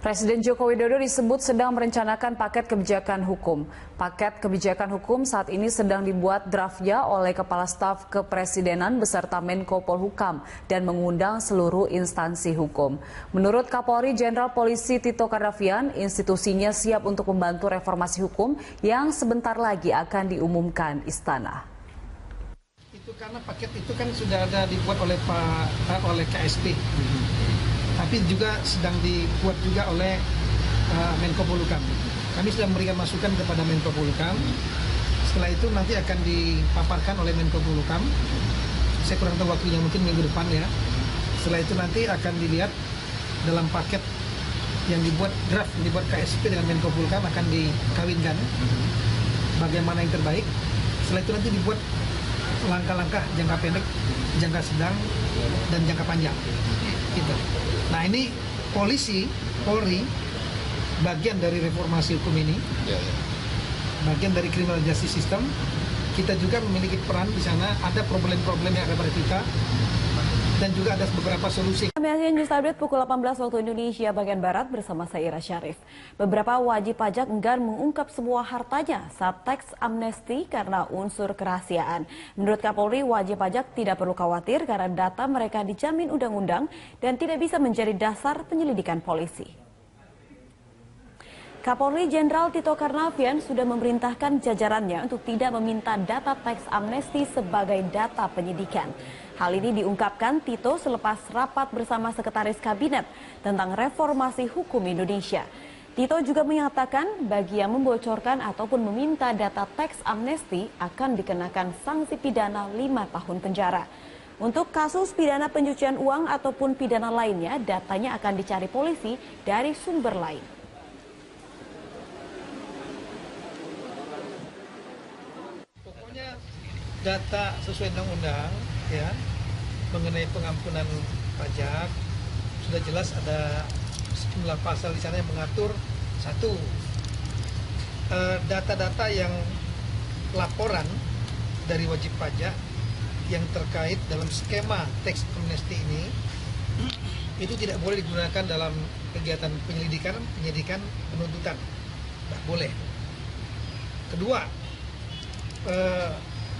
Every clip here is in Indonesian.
Presiden Joko Widodo disebut sedang merencanakan paket kebijakan hukum. Paket kebijakan hukum saat ini sedang dibuat draftnya oleh Kepala Staf Kepresidenan beserta Menko Polhukam dan mengundang seluruh instansi hukum. Menurut Kapolri Jenderal Polisi Tito Karnavian, institusinya siap untuk membantu reformasi hukum yang sebentar lagi akan diumumkan Istana. Itu karena paket itu kan sudah ada dibuat oleh KSP. Tapi juga sedang dibuat juga oleh Menko Polhukam. Kami sudah memberikan masukan kepada Menko Polhukam. Setelah itu nanti akan dipaparkan oleh Menko Polhukam. Saya kurang tahu waktunya, mungkin minggu depan ya. Setelah itu nanti akan dilihat dalam paket yang dibuat draft, dibuat KSP dengan Menko Polhukam akan dikawinkan bagaimana yang terbaik. Setelah itu nanti dibuat langkah-langkah jangka pendek, jangka sedang, dan jangka panjang. Gitu. Nah ini Polri, bagian dari reformasi hukum ini, bagian dari criminal justice system. Kita juga memiliki peran di sana, ada problem-problem yang ada pada kita, dan juga ada beberapa solusi. Kami Asia News Update pukul 18 waktu Indonesia bagian Barat bersama saya Ira Syarif. Beberapa wajib pajak enggan mengungkap semua hartanya saat teks amnesti karena unsur kerahasiaan. Menurut Kapolri, wajib pajak tidak perlu khawatir karena data mereka dijamin undang-undang dan tidak bisa menjadi dasar penyelidikan polisi. Kapolri Jenderal Tito Karnavian sudah memerintahkan jajarannya untuk tidak meminta data teks amnesti sebagai data penyidikan. Hal ini diungkapkan Tito selepas rapat bersama Sekretaris Kabinet tentang reformasi hukum Indonesia. Tito juga menyatakan bagi yang membocorkan ataupun meminta data teks amnesti akan dikenakan sanksi pidana 5 tahun penjara. Untuk kasus pidana pencucian uang ataupun pidana lainnya, datanya akan dicari polisi dari sumber lain. Pokoknya data sesuai undang-undang ya mengenai pengampunan pajak sudah jelas, ada sejumlah pasal di sana yang mengatur. Satu, data-data yang laporan dari wajib pajak yang terkait dalam skema teks amnesti ini itu tidak boleh digunakan dalam kegiatan penyidikan, penuntutan, tidak boleh. Kedua,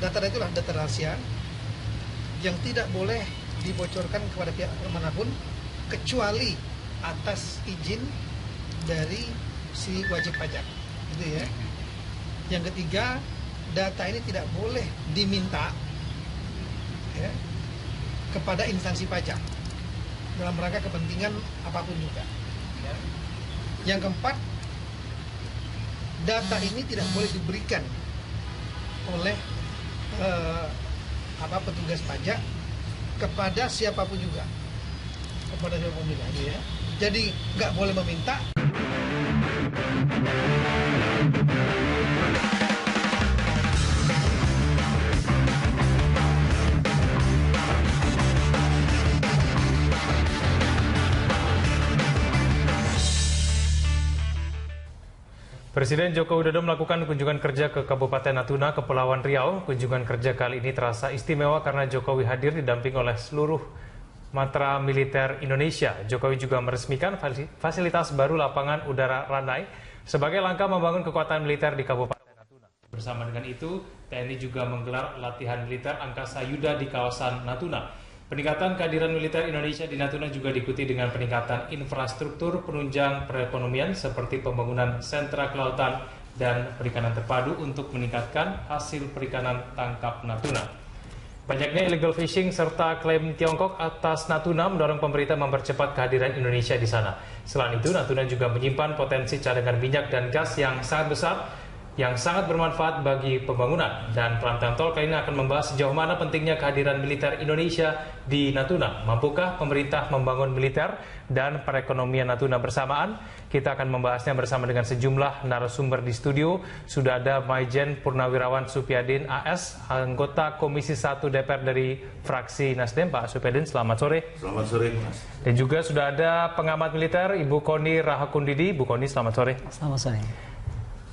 data-data itulah data rahasia yang tidak boleh dibocorkan kepada pihak manapun kecuali atas izin dari si wajib pajak, gitu ya. Yang ketiga, data ini tidak boleh diminta ya, kepada instansi pajak dalam rangka kepentingan apapun juga. Ya. Yang keempat, data ini tidak boleh diberikan oleh petugas pajak kepada siapapun juga, ya. Jadi nggak boleh meminta. Presiden Joko Widodo melakukan kunjungan kerja ke Kabupaten Natuna, Kepulauan Riau. Kunjungan kerja kali ini terasa istimewa karena Jokowi hadir didamping oleh seluruh matra militer Indonesia. Jokowi juga meresmikan fasilitas baru lapangan udara Ranai sebagai langkah membangun kekuatan militer di Kabupaten Natuna. Bersama dengan itu, TNI juga menggelar latihan militer angkasa yuda di kawasan Natuna. Peningkatan kehadiran militer Indonesia di Natuna juga diikuti dengan peningkatan infrastruktur penunjang perekonomian seperti pembangunan sentra kelautan dan perikanan terpadu untuk meningkatkan hasil perikanan tangkap Natuna. Banyaknya illegal fishing serta klaim Tiongkok atas Natuna mendorong pemerintah mempercepat kehadiran Indonesia di sana. Selain itu, Natuna juga menyimpan potensi cadangan minyak dan gas yang sangat besar, yang sangat bermanfaat bagi pembangunan. Dan Pelantikan Tol kali ini akan membahas sejauh mana pentingnya kehadiran militer Indonesia di Natuna. Mampukah pemerintah membangun militer dan perekonomian Natuna bersamaan? Kita akan membahasnya bersama dengan sejumlah narasumber di studio. Sudah ada Maijen Purnawirawan Supyadin AS, anggota Komisi 1 DPR dari fraksi Nasdem. Pak Supyadin, selamat sore. Selamat sore, Mas. Dan juga sudah ada pengamat militer, Ibu Koni Rahakundidi. Bu Koni, selamat sore. Selamat sore.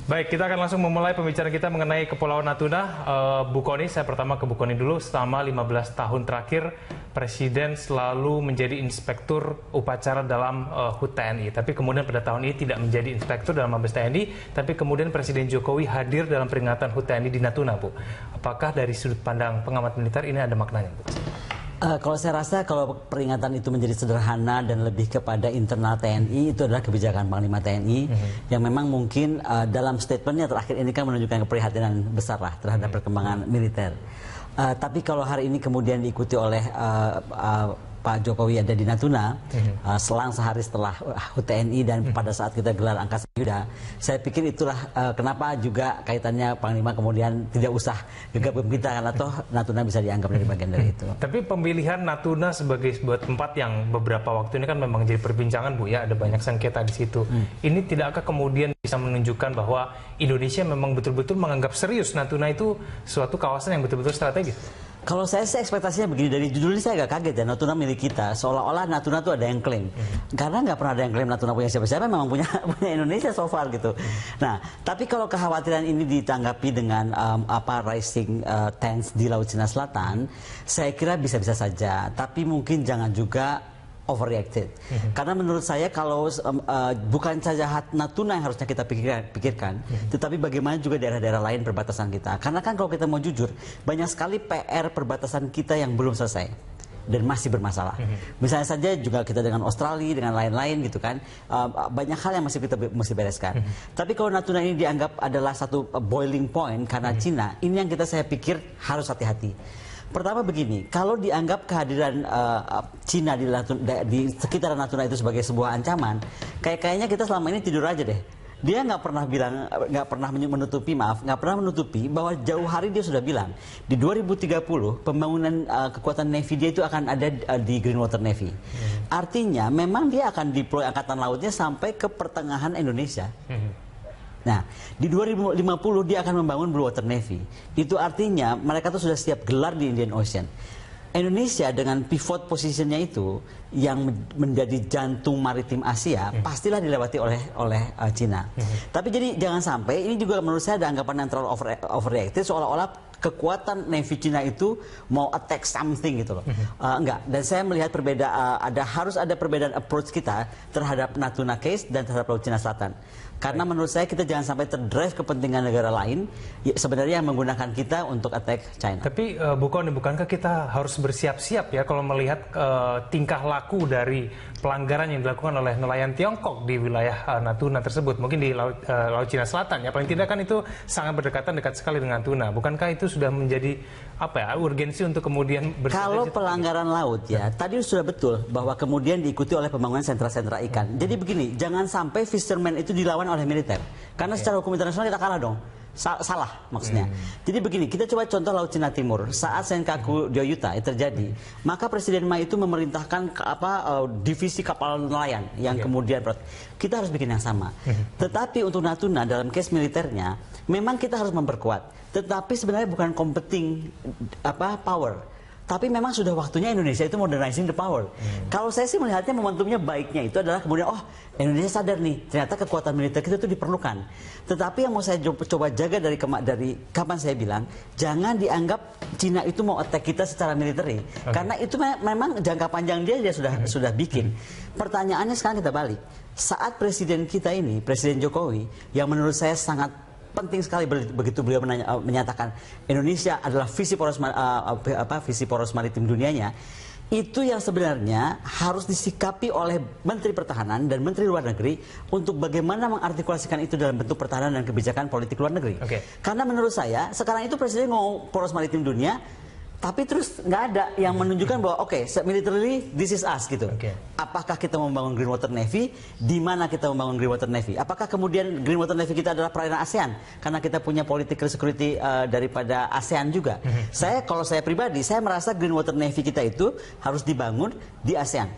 Baik, kita akan langsung memulai pembicaraan kita mengenai Kepulauan Natuna. Bu Koni, saya pertama ke Bu Koni dulu. Selama 15 tahun terakhir, Presiden selalu menjadi inspektur upacara dalam HUT TNI, tapi kemudian pada tahun ini tidak menjadi inspektur dalam Mabes TNI, tapi kemudian Presiden Jokowi hadir dalam peringatan HUT TNI di Natuna, Bu. Apakah dari sudut pandang pengamat militer ini ada maknanya, Bu? Kalau saya rasa kalau peringatan itu menjadi sederhana dan lebih kepada internal TNI, itu adalah kebijakan Panglima TNI yang memang mungkin dalam statementnya terakhir ini kan menunjukkan keprihatinan besar lah terhadap perkembangan militer. Tapi kalau hari ini kemudian diikuti oleh Pak Jokowi ada di Natuna, selang sehari setelah HUT TNI dan pada saat kita gelar Angkasa Yuda, saya pikir itulah kenapa juga kaitannya Panglima kemudian tidak usah gegabah kita, karena toh Natuna bisa dianggap dari bagian dari itu. Tapi pemilihan Natuna sebagai sebuah tempat yang beberapa waktu ini kan memang jadi perbincangan, Bu, ya, ada banyak sengketa di situ. Ini tidakkah kemudian bisa menunjukkan bahwa Indonesia memang betul-betul menganggap serius Natuna itu suatu kawasan yang betul-betul strategis? Kalau saya sih ekspektasinya begini, dari judul ini saya agak kaget ya, Natuna milik kita. Seolah-olah Natuna itu ada yang klaim. Karena nggak pernah ada yang klaim Natuna punya siapa-siapa, memang punya Indonesia so far gitu. Nah, tapi kalau kekhawatiran ini ditanggapi dengan rising tense di Laut Cina Selatan, saya kira bisa-bisa saja. Tapi mungkin jangan juga overreacted. Karena menurut saya kalau bukan saja Natuna yang harusnya kita pikirkan, tetapi bagaimana juga daerah-daerah lain perbatasan kita. Karena kan kalau kita mau jujur, banyak sekali PR perbatasan kita yang belum selesai dan masih bermasalah. Misalnya saja juga kita dengan Australia, dengan lain-lain gitu kan, banyak hal yang masih kita mesti bereskan. Tapi kalau Natuna ini dianggap adalah satu boiling point karena Cina, ini yang saya pikir harus hati-hati. Pertama begini, kalau dianggap kehadiran Cina di sekitaran Natuna itu sebagai sebuah ancaman, kayaknya kita selama ini tidur aja deh. Dia nggak pernah menutupi bahwa jauh hari dia sudah bilang di 2030 pembangunan kekuatan Navy dia itu akan ada di Greenwater Navy. Artinya memang dia akan deploy angkatan lautnya sampai ke pertengahan Indonesia. Nah, di 2050 dia akan membangun Blue Water Navy. Itu artinya mereka tuh sudah siap gelar di Indian Ocean. Indonesia dengan pivot positionnya itu yang menjadi jantung maritim Asia pastilah dilewati oleh Cina. Tapi jadi jangan sampai ini juga menurut saya ada anggapan yang terlalu overreacted, seolah-olah kekuatan Navy Cina itu mau attack something gitu loh. Enggak. Dan saya melihat harus ada perbedaan approach kita terhadap Natuna case dan terhadap Laut Cina Selatan. Karena menurut saya kita jangan sampai terdrive kepentingan negara lain sebenarnya yang menggunakan kita untuk attack China. Tapi bukankah kita harus bersiap-siap ya kalau melihat tingkah laku dari pelanggaran yang dilakukan oleh nelayan Tiongkok di wilayah Natuna tersebut, mungkin di Laut Cina Selatan ya, paling tidak kan itu sangat dekat sekali dengan Natuna. Bukankah itu sudah menjadi urgensi untuk kemudian kalau pelanggaran laut ya, tadi sudah betul bahwa kemudian diikuti oleh pembangunan sentra-sentra ikan. Jadi begini, jangan sampai fisherman itu dilawan oleh militer. Karena secara hukum internasional kita kalah dong. Salah maksudnya. Jadi begini, kita coba contoh Laut Cina Timur. Saat Senkaku Dyoyuta terjadi, maka Presiden Ma itu memerintahkan divisi kapal nelayan yang kemudian kita harus bikin yang sama. Tetapi untuk Natuna dalam case militernya, memang kita harus memperkuat. Tetapi sebenarnya bukan competing power. Tapi memang sudah waktunya Indonesia itu modernizing the power. Kalau saya sih melihatnya momentumnya baiknya itu adalah kemudian Indonesia sadar nih ternyata kekuatan militer kita itu diperlukan. Tetapi yang mau saya coba jaga dari kapan saya bilang jangan dianggap Cina itu mau attack kita secara militer. Karena itu memang jangka panjang dia sudah bikin. Pertanyaannya sekarang kita balik. Saat presiden kita ini, Presiden Jokowi, yang menurut saya sangat penting sekali begitu beliau menyatakan Indonesia adalah visi poros maritim dunianya, itu yang sebenarnya harus disikapi oleh Menteri Pertahanan dan Menteri Luar Negeri untuk bagaimana mengartikulasikan itu dalam bentuk pertahanan dan kebijakan politik luar negeri. Karena menurut saya sekarang itu Presiden ngomong poros maritim dunia, tapi terus nggak ada yang menunjukkan bahwa militarily this is us gitu. Apakah kita membangun Greenwater Navy? Di mana kita membangun Greenwater Navy? Apakah kemudian Greenwater Navy kita adalah perairan ASEAN? Karena kita punya political security daripada ASEAN juga. Kalau saya pribadi, saya merasa Greenwater Navy kita itu harus dibangun di ASEAN.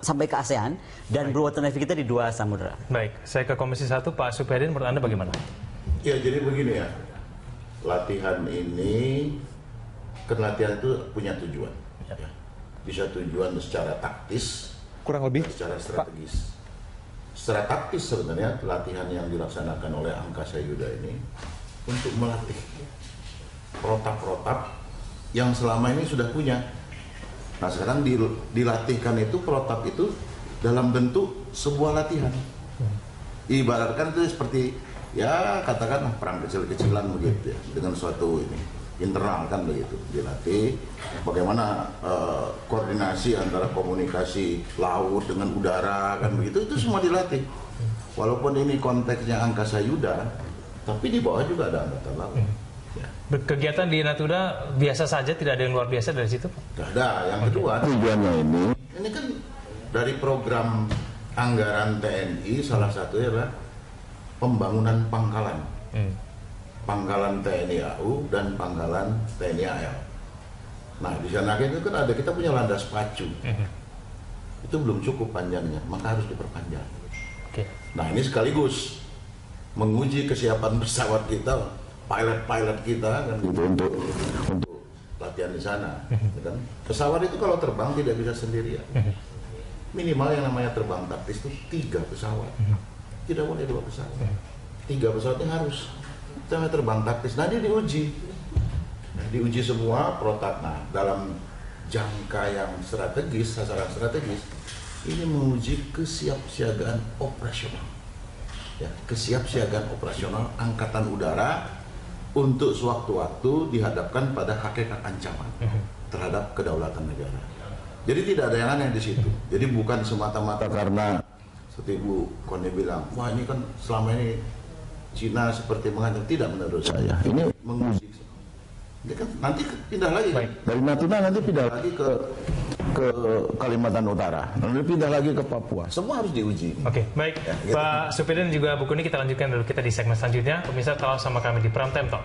Sampai ke ASEAN dan Blue Water Navy kita di 2 samudera. Baik, saya ke Komisi 1, Pak Supyadin, menurut Anda bagaimana? Ya, jadi begini ya, latihan ini latihan itu punya tujuan, bisa tujuan secara taktis, kurang lebih, secara strategis. Secara taktis sebenarnya latihan yang dilaksanakan oleh Angkasa Yuda ini untuk melatih protap-protap yang selama ini sudah punya. Nah sekarang dilatihkan itu protap itu dalam bentuk sebuah latihan. Ibaratkan itu seperti ya katakanlah perang kecil-kecilan begitu ya, dengan suatu ini internal kan begitu, dilatih bagaimana koordinasi antara komunikasi laut dengan udara kan begitu, itu semua dilatih. Walaupun ini konteksnya angkasa Yuda, tapi di bawah juga ada angkatan laut. Ya. Kegiatan di Natuna biasa saja, tidak ada yang luar biasa dari situ? Tidak ada. Yang kedua tujuannya ini kan dari program anggaran TNI, salah satunya adalah pembangunan pangkalan. Pangkalan TNI AU dan pangkalan TNI AL. Nah di sana itu kan ada, kita punya landas pacu. Itu belum cukup panjangnya, maka harus diperpanjang. Nah ini sekaligus menguji kesiapan pesawat kita, pilot-pilot kita kan gitu, untuk latihan di sana. Kan? Pesawat itu kalau terbang tidak bisa sendirian. Minimal yang namanya terbang taktis itu 3 pesawat. Tidak boleh 2 pesawat. 3 pesawatnya harus terbang taktis. Nah dia diuji. Diuji semua protap. Nah dalam jangka yang strategis, sasaran strategis, ini menguji kesiapsiagaan operasional. Ya, kesiapsiagaan operasional Angkatan Udara untuk sewaktu-waktu dihadapkan pada hakikat ancaman terhadap kedaulatan negara. Jadi tidak ada yang aneh di situ. Jadi bukan semata-mata karena seperti Bu Kone bilang, wah ini kan selama ini Cina seperti mengancam. Tidak, menurut saya. Ini menguji. Ini kan nanti pindah lagi. Dari Natuna nanti pindah lagi ke Kalimantan Utara, nanti pindah lagi ke Papua. Semua harus diuji. Oke, baik. Ya, gitu. Pak Supidin juga Bu Kone, kita lanjutkan dulu kita di segmen selanjutnya. Pemirsa, tetap sama kami di Prime Time Talk.